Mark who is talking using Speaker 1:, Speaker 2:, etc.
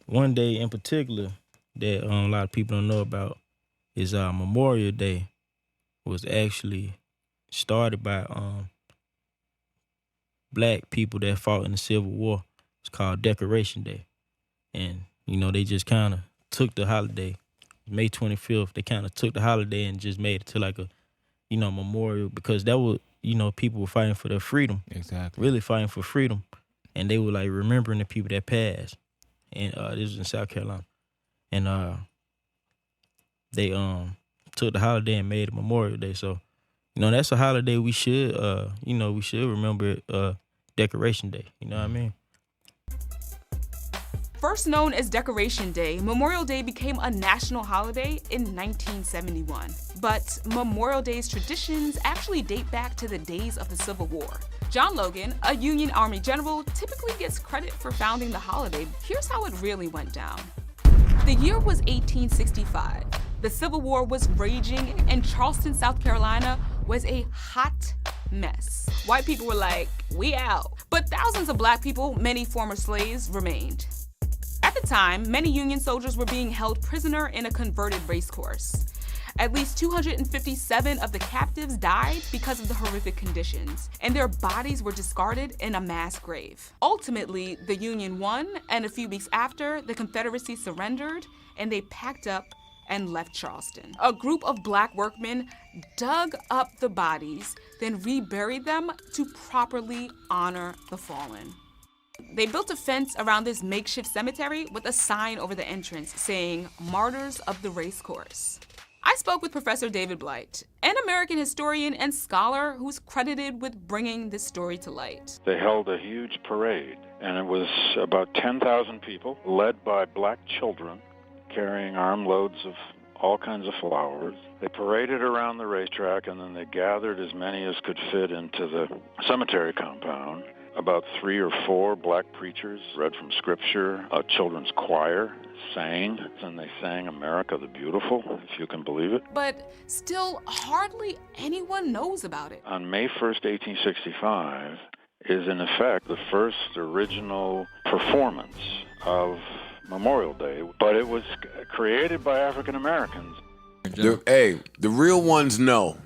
Speaker 1: one day in particular that a lot of people don't know about is Memorial Day was actually started by black people that fought in the Civil War. It's called Decoration Day. And, they just kind of took the holiday, May 25th, they kind of took the holiday and just made it to like a, memorial because that was, people were fighting for their freedom,
Speaker 2: Exactly.
Speaker 1: really fighting for freedom. And they were like remembering the people that passed. And this was in South Carolina. And they took the holiday and made it Memorial Day. So, that's a holiday we should, we should remember Decoration Day. You know what I mean?
Speaker 3: First known as Decoration Day, Memorial Day became a national holiday in 1971. But Memorial Day's traditions actually date back to the days of the Civil War. John Logan, a Union Army general, typically gets credit for founding the holiday. Here's how it really went down. The year was 1865. The Civil War was raging, and Charleston, South Carolina was a hot mess. White people were like, we out. But thousands of black people, many former slaves, remained. At the time, many Union soldiers were being held prisoner in a converted racecourse. At least 257 of the captives died because of the horrific conditions, and their bodies were discarded in a mass grave. Ultimately, the Union won, and a few weeks after, the Confederacy surrendered, and they packed up and left Charleston. A group of black workmen dug up the bodies, then reburied them to properly honor the fallen. They built a fence around this makeshift cemetery with a sign over the entrance saying, "Martyrs of the Racecourse." I spoke with Professor David Blight, an American historian and scholar who's credited with bringing this story to light.
Speaker 4: They held a huge parade, and it was about 10,000 people, led by black children, carrying armloads of all kinds of flowers. They paraded around the racetrack, and then they gathered as many as could fit into the cemetery compound. About 3 or 4 black preachers read from scripture. A children's choir sang, and they sang America the Beautiful, if you can believe it.
Speaker 3: But still, hardly anyone knows about it.
Speaker 4: On May 1st, 1865, is in effect the first original performance of Memorial Day, but it was created by African Americans.
Speaker 5: The real ones know.